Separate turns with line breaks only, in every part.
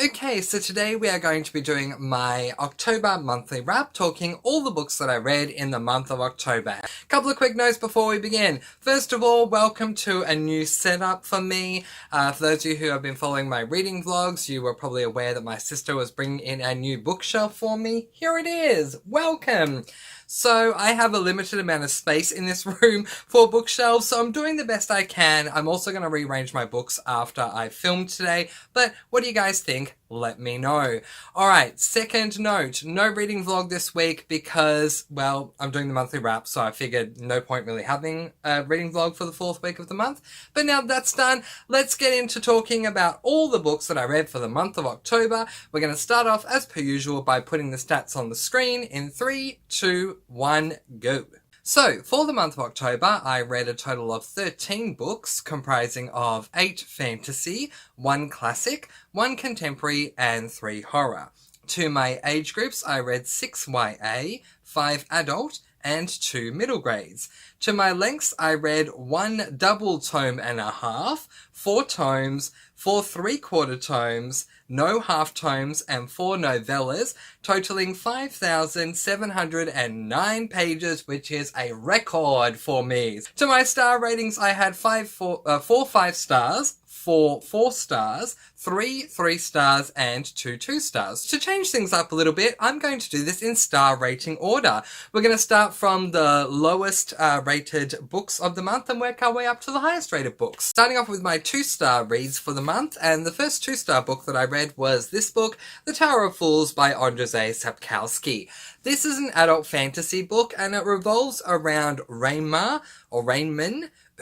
Okay, so today we are going to be doing my October monthly wrap, talking all the books that I read in the month of October. Couple of quick notes before we begin. First of all, welcome to a new setup for me. For those of you who have been following my reading vlogs, you were probably aware that my sister was bringing in a new bookshelf for me. Here it is! Welcome! So I have a limited amount of space in this room for bookshelves, so I'm doing the best I can. I'm also going to rearrange my books after I film today, but what do you guys think? Let me know. Alright, second note, no reading vlog this week because, well, I'm doing the monthly wrap, so I figured no point really having a reading vlog for the fourth week of the month. But now that's done, let's get into talking about all the books that I read for the month of October. We're going to start off, as per usual, by putting the stats on the screen in 3, 2, 1, go. So, for the month of October, I read a total of 13 books, comprising of 8 fantasy, 1 classic, 1 contemporary, and 3 horror. To my age groups, I read 6 YA, 5 adult, and 2 middle grades. To my lengths, I read 1 double tome and a half, 4 tomes, 4 3/4 tomes, no half tomes, and 4 novellas, totaling 5,709 pages, which is a record for me. To my star ratings, I had 4 5 stars, 4 4 stars, 3 3 stars, and 2 2 stars. To change things up a little bit, I'm going to do this in star rating order. We're going to start from the lowest rated books of the month and work our way up to the highest rated books. Starting off with my 2-star reads for the month, and the first 2-star book that I read was this book, The Tower of Fools by Andrzej Sapkowski. This is an adult fantasy book, and it revolves around Rainman,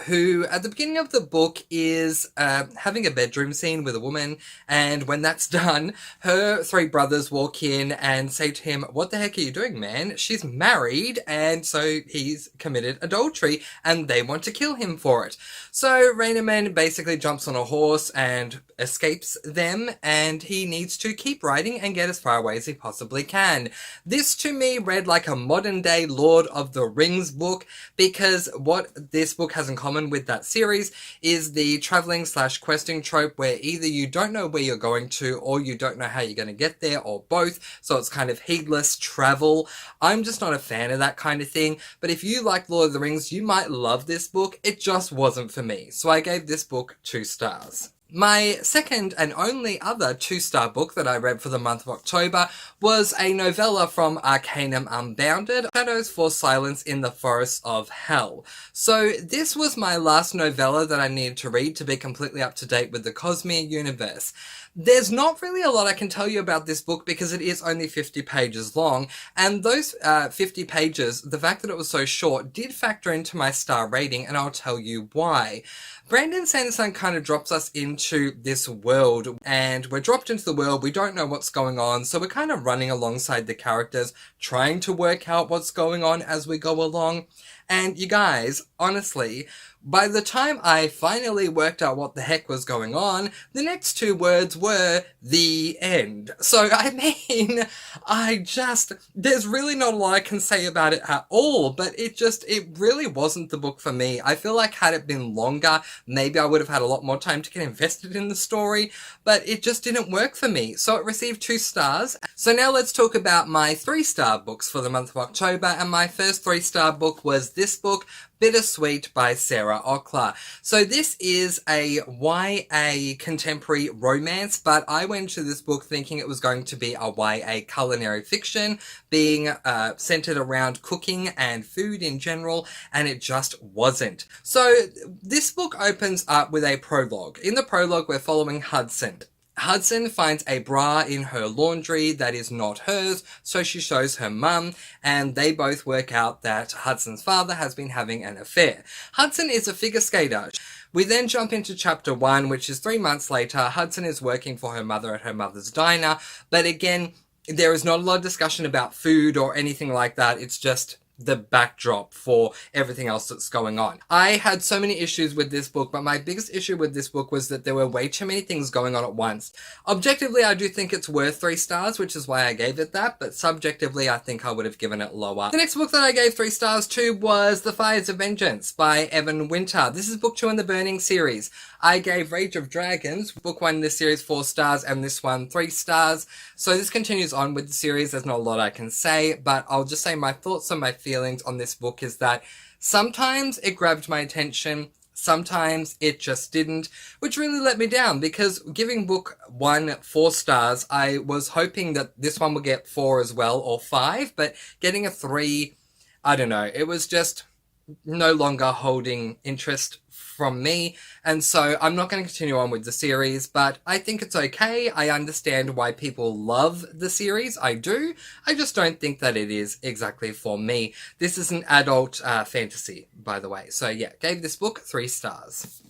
who at the beginning of the book is having a bedroom scene with a woman, and when that's done, her 3 brothers walk in and say to him, "What the heck are you doing, man? She's married," and so he's committed adultery, and they want to kill him for it. So Rainman basically jumps on a horse and escapes them, and he needs to keep riding and get as far away as he possibly can. This to me read like a modern day Lord of the Rings book, because what this book has in common with that series is the traveling / questing trope where either you don't know where you're going to or you don't know how you're going to get there, or both, so it's kind of heedless travel. I'm just not a fan of that kind of thing, but if you like Lord of the Rings, you might love this book. It just wasn't for me, so I gave this book 2 stars. My second and only other 2-star book that I read for the month of October was a novella from Arcanum Unbounded, Shadows for Silence in the Forests of Hell. So this was my last novella that I needed to read to be completely up to date with the Cosmere universe. There's not really a lot I can tell you about this book because it is only 50 pages long, and those 50 pages, the fact that it was so short, did factor into my star rating, and I'll tell you why. Brandon Sanderson kind of drops us into this world, and we're dropped into the world, we don't know what's going on, so we're kind of running alongside the characters, trying to work out what's going on as we go along. And you guys, honestly, by the time I finally worked out what the heck was going on, the next 2 words were the end. So, I mean, there's really not a lot I can say about it at all, but it really wasn't the book for me. I feel like had it been longer, maybe I would have had a lot more time to get invested in the story, but it just didn't work for me. So it received 2 stars. So now let's talk about my 3-star books for the month of October, and my first 3-star book was this book, Bittersweet by Sarah Ockler. So this is a YA contemporary romance, but I went to this book thinking it was going to be a YA culinary fiction, being centered around cooking and food in general, and it just wasn't. So this book opens up with a prologue. In the prologue, we're following Hudson. Hudson finds a bra in her laundry that is not hers, so she shows her mum, and they both work out that Hudson's father has been having an affair. Hudson is a figure skater. We then jump into chapter 1, which is 3 months later. Hudson is working for her mother at her mother's diner, but again, there is not a lot of discussion about food or anything like that. It's just the backdrop for everything else that's going on. I had so many issues with this book, but my biggest issue with this book was that there were way too many things going on at once. Objectively, I do think it's worth 3 stars, which is why I gave it that, but subjectively, I think I would have given it lower. The next book that I gave 3 stars to was The Fires of Vengeance by Evan Winter. This is book 2 in the Burning series. I gave Rage of Dragons, book 1 in this series, 4 stars, and this one 3 stars. So this continues on with the series. There's not a lot I can say, but I'll just say my thoughts and my feelings on this book is that sometimes it grabbed my attention, sometimes it just didn't, which really let me down, because giving book 1 4 stars, I was hoping that this one would get 4 as well, or 5, but getting a 3, I don't know, it was just no longer holding interest from me, and so I'm not going to continue on with the series, but I think it's okay. I understand why people love the series. I do. I just don't think that it is exactly for me. This is an adult fantasy, by the way. So yeah, gave this book 3 stars.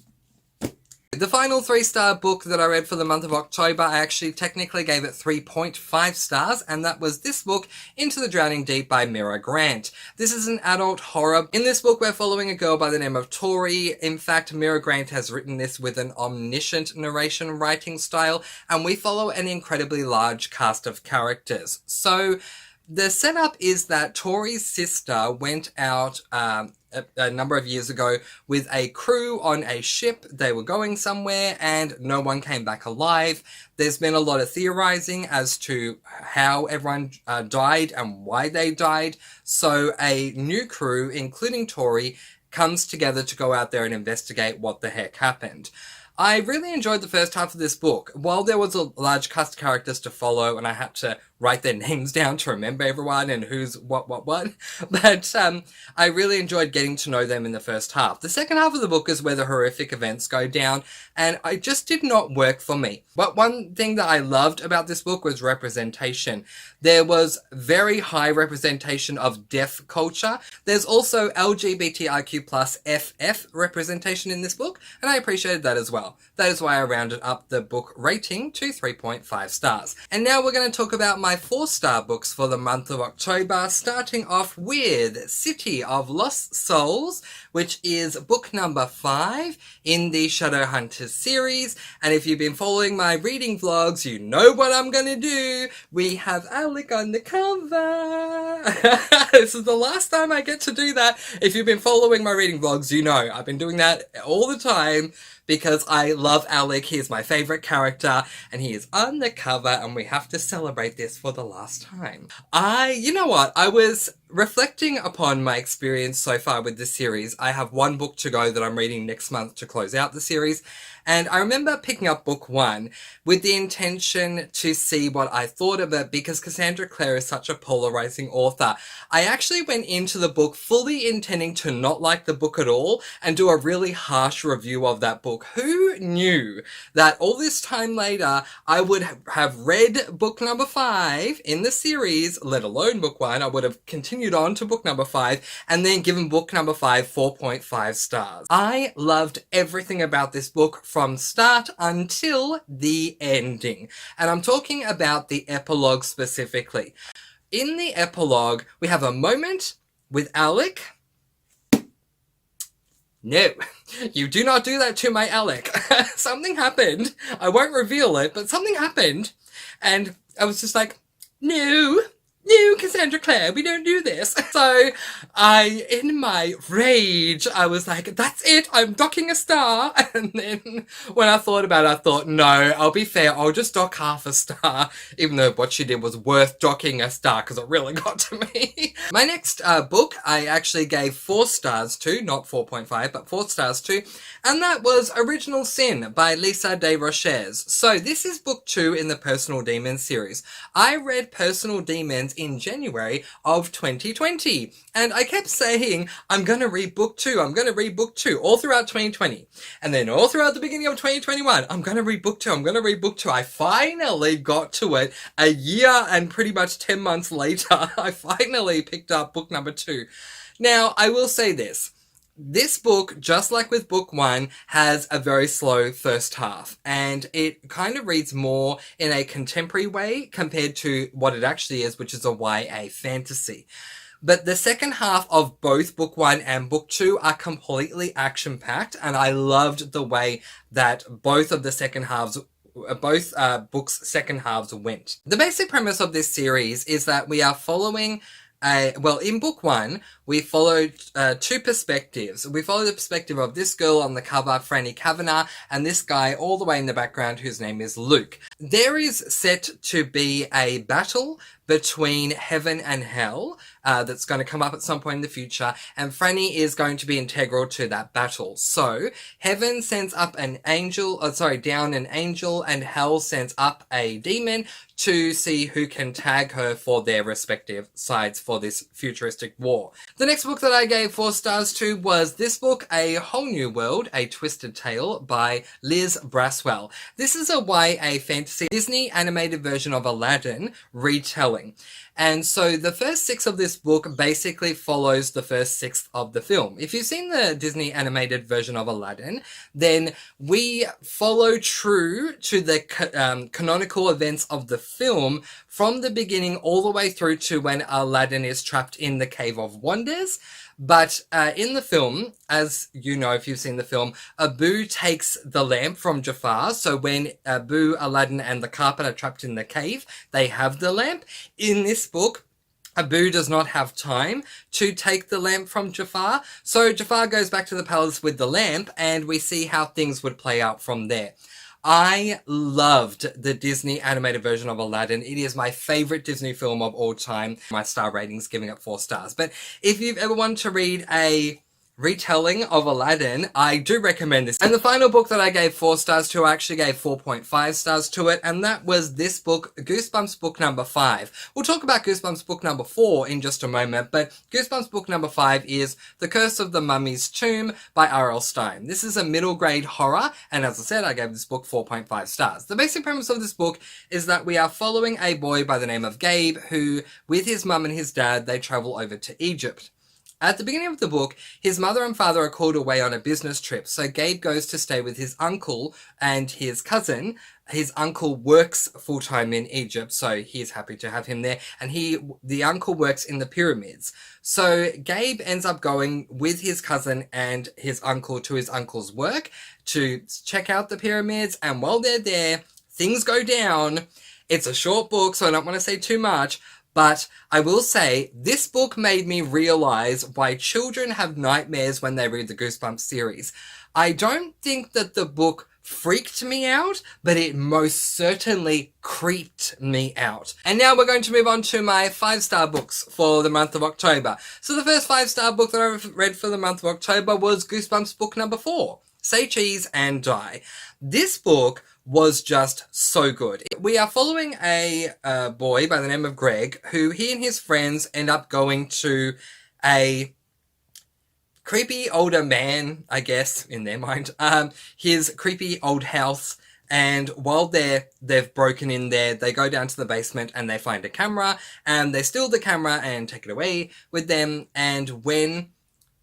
The final 3-star book that I read for the month of October, I actually technically gave it 3.5 stars, and that was this book, Into the Drowning Deep by Mira Grant. This is an adult horror. In this book, we're following a girl by the name of Tori. In fact, Mira Grant has written this with an omniscient narration writing style, and we follow an incredibly large cast of characters. So the setup is that Tori's sister went out a number of years ago with a crew on a ship. They were going somewhere and no one came back alive. There's been a lot of theorizing as to how everyone died and why they died. So a new crew, including Tori, comes together to go out there and investigate what the heck happened. I really enjoyed the first half of this book. While there was a large cast of characters to follow and I had to write their names down to remember everyone and who's what, but I really enjoyed getting to know them in the first half. The second half of the book is where the horrific events go down, and it just did not work for me. But one thing that I loved about this book was representation. There was very high representation of deaf culture. There's also LGBTIQ plus FF representation in this book, and I appreciated that as well. That is why I rounded up the book rating to 3.5 stars. And now we're going to talk about my 4-star books for the month of October, starting off with City of Lost Souls, which is book number 5 in the Shadowhunters series. And if you've been following my reading vlogs, you know what I'm going to do. We have Alec on the cover. This is the last time I get to do that. If you've been following my reading vlogs, you know I've been doing that all the time, because I love Alec. He is my favourite character, and he is on the cover, and we have to celebrate this for the last time. You know what? I was reflecting upon my experience so far with this series. I have 1 book to go that I'm reading next month to close out the series, and I remember picking up book 1 with the intention to see what I thought of it, because Cassandra Clare is such a polarizing author. I actually went into the book fully intending to not like the book at all and do a really harsh review of that book. Who knew that all this time later I would have read book number 5 in the series, let alone book 1. I would have continued on to book number 5 and then given book number 5 4.5 stars. I loved everything about this book from start until the ending. And I'm talking about the epilogue specifically. In the epilogue, we have a moment with Alec. No, you do not do that to my Alec. Something happened. I won't reveal it, but something happened. And I was just like, no, Cassandra Clare, we don't do this. So in my rage, I was like, that's it, I'm docking a star. And then when I thought about it, I thought, no, I'll be fair, I'll just dock half a star, even though what she did was worth docking a star, because it really got to me. My next book, I actually gave 4 stars to, not 4.5, but 4 stars to, and that was Original Sin by Lisa de Roches. So this is book 2 in the Personal Demons series. I read Personal Demons in January of 2020, and I kept saying, I'm gonna read book 2, I'm gonna read book 2, all throughout 2020, and then all throughout the beginning of 2021, I'm gonna read book 2, I'm gonna read book 2. I finally got to it a year and pretty much 10 months later. I finally picked up book number 2. Now, I will say this. This book, just like with book 1, has a very slow first half, and it kind of reads more in a contemporary way compared to what it actually is, which is a YA fantasy. But the second half of both book 1 and book 2 are completely action-packed, and I loved the way that both of the second halves books' second halves went. The basic premise of this series is that we are following in book one, we followed two perspectives. We follow the perspective of this girl on the cover, Franny Kavanagh, and this guy all the way in the background whose name is Luke. There is set to be a battle between heaven and hell that's going to come up at some point in the future, and Franny is going to be integral to that battle. So heaven sends up an angel, down an angel, and hell sends up a demon to see who can tag her for their respective sides for this futuristic war. The next book that I gave 4 stars to was this book, A Whole New World, A Twisted Tale by Liz Braswell. This is a YA fantasy Disney animated version of Aladdin retelling. And so the first 6 of this book basically follows the first 6 of the film. If you've seen the Disney animated version of Aladdin, then we follow true to the canonical events of the film from the beginning all the way through to when Aladdin is trapped in the Cave of Wonders. But in the film, as you know if you've seen the film, Abu takes the lamp from Jafar. So when Abu, Aladdin and the carpet are trapped in the cave, they have the lamp. In this book, Abu does not have time to take the lamp from Jafar. So Jafar goes back to the palace with the lamp, and we see how things would play out from there. I loved the Disney animated version of Aladdin. It is my favorite Disney film of all time. My star rating's giving it 4 stars. But if you've ever wanted to read a retelling of Aladdin, I do recommend this. And the final book that I gave 4 stars to, I actually gave 4.5 stars to it, and that was this book, Goosebumps book number 5. We'll talk about Goosebumps book number 4 in just a moment, but Goosebumps book number 5 is The Curse of the Mummy's Tomb by R.L. Stine. This is a middle grade horror, and as I said, I gave this book 4.5 stars. The basic premise of this book is that we are following a boy by the name of Gabe, who, with his mum and his dad, they travel over to Egypt. At the beginning of the book, his mother and father are called away on a business trip, so Gabe goes to stay with his uncle and his cousin. His uncle works full-time in Egypt, so he's happy to have him there, and the uncle works in the pyramids. So Gabe ends up going with his cousin and his uncle to his uncle's work to check out the pyramids, and while they're there, things go down. It's a short book, so I don't want to say too much, but I will say, this book made me realize why children have nightmares when they read the Goosebumps series. I don't think that the book freaked me out, but it most certainly creeped me out. And now we're going to move on to my 5-star books for the month of October. So the first 5-star book that I read for the month of October was Goosebumps book number 4, Say Cheese and Die. This book was just so good. We are following a boy by the name of Greg, who he and his friends end up going to a creepy older man, I guess, in their mind, his creepy old house. And while they've broken in there, they go down to the basement and they find a camera, and they steal the camera and take it away with them. And when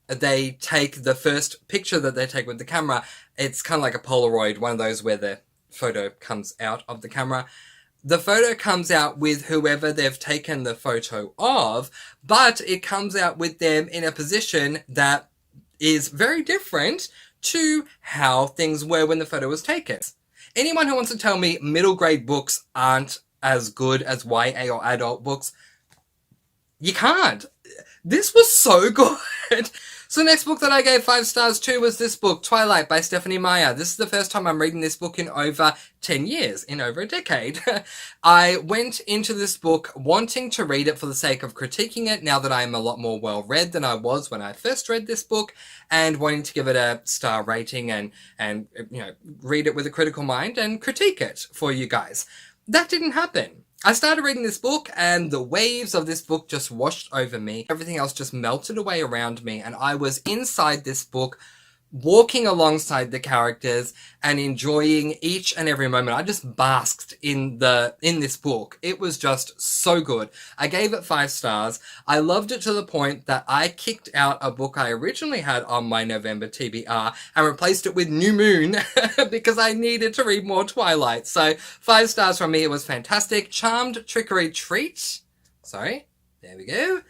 they take the first picture that they take with the camera, it's kind of like a Polaroid, one of those where the photo comes out of the camera. The photo comes out with whoever they've taken the photo of, but it comes out with them in a position that is very different to how things were when the photo was taken. Anyone who wants to tell me middle grade books aren't as good as YA or adult books, you can't. This was so good. So the next book that I gave 5 stars to was this book, Twilight by Stephanie Meyer. This is the first time I'm reading this book in over 10 years, in over a decade. I went into this book wanting to read it for the sake of critiquing it, now that I am a lot more well-read than I was when I first read this book, and wanting to give it a star rating and read it with a critical mind and critique it for you guys. That didn't happen. I started reading this book and the waves of this book just washed over me. Everything else just melted away around me, and I was inside this book, walking alongside the characters and enjoying each and every moment. I just basked in this book. It was just so good. I gave it 5 stars. I loved it to the point that I kicked out a book I originally had on my November TBR and replaced it with New Moon because I needed to read more Twilight. So 5 stars from me. It was fantastic. Charmed Trickery Treat. Sorry. There we go.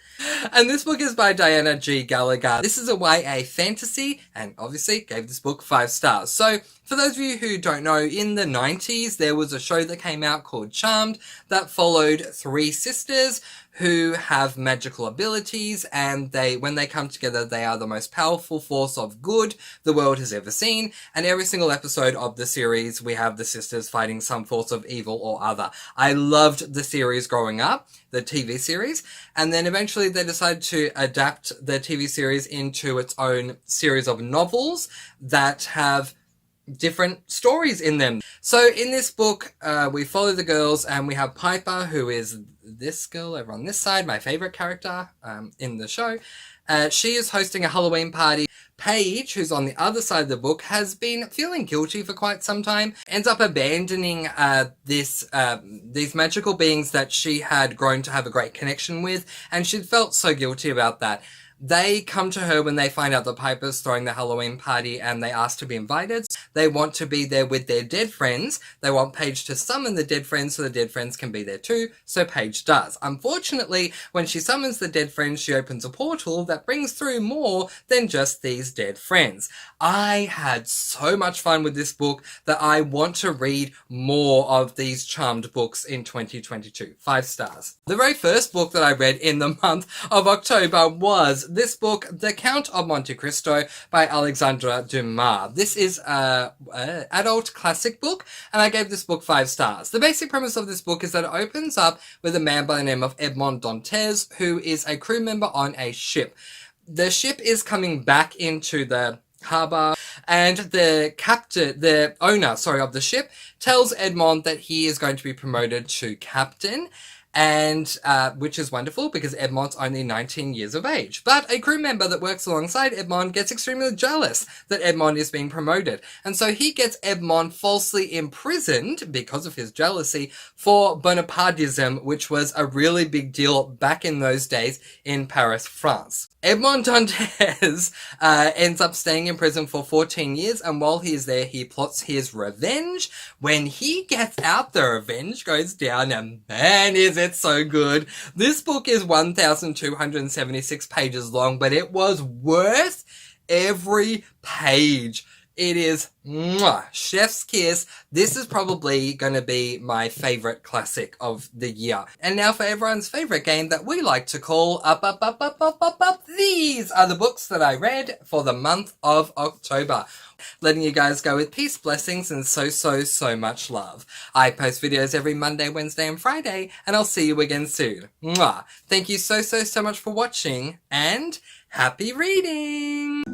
And this book is by Diana G. Gallagher. This is a YA fantasy, and obviously gave this book 5 stars. So For those of you who don't know, in the 90s there was a show that came out called Charmed that followed three sisters who have magical abilities, and when they come together, they are the most powerful force of good the world has ever seen. And every single episode of the series, we have the sisters fighting some force of evil or other. I loved the series growing up, the TV series, and then eventually they decided to adapt the TV series into its own series of novels that have different stories in them. So in this book, we follow the girls, and we have Piper, who is this girl over on this side, my favorite character in the show. She is hosting a Halloween party. Paige, who's on the other side of the book, has been feeling guilty for quite some time, ends up abandoning these magical beings that she had grown to have a great connection with, and she felt so guilty about that. They come to her when they find out that Piper's throwing the Halloween party, and they ask to be invited. They want to be there with their dead friends. They want Paige to summon the dead friends so the dead friends can be there too, so Paige does. Unfortunately, when she summons the dead friends, she opens a portal that brings through more than just these dead friends. I had so much fun with this book that I want to read more of these Charmed books in 2022. 5 stars. The very first book that I read in the month of October was this book, The Count of Monte Cristo by Alexandre Dumas. This is an adult classic book, and I gave this book 5 stars. The basic premise of this book is that it opens up with a man by the name of Edmond Dantes, who is a crew member on a ship. The ship is coming back into the harbour, and the owner of the ship tells Edmond that he is going to be promoted to captain, and which is wonderful because Edmond's only 19 years of age. But a crew member that works alongside Edmond gets extremely jealous that Edmond is being promoted, and so he gets Edmond falsely imprisoned because of his jealousy for Bonapartism, which was a really big deal back in those days in Paris, France. Edmond Dantes ends up staying in prison for 14 years, and while he is there, he plots his revenge. When he gets out, the revenge goes down, and man, is it so good. This book is 1,276 pages long, but it was worth every page. It is chef's kiss. This is probably going to be my favorite classic of the year. And now for everyone's favorite game that we like to call Up. These are the books that I read for the month of October. Letting you guys go with peace, blessings, and so much love. I post videos every Monday, Wednesday, and Friday, and I'll see you again soon. Thank you so much for watching, and happy reading!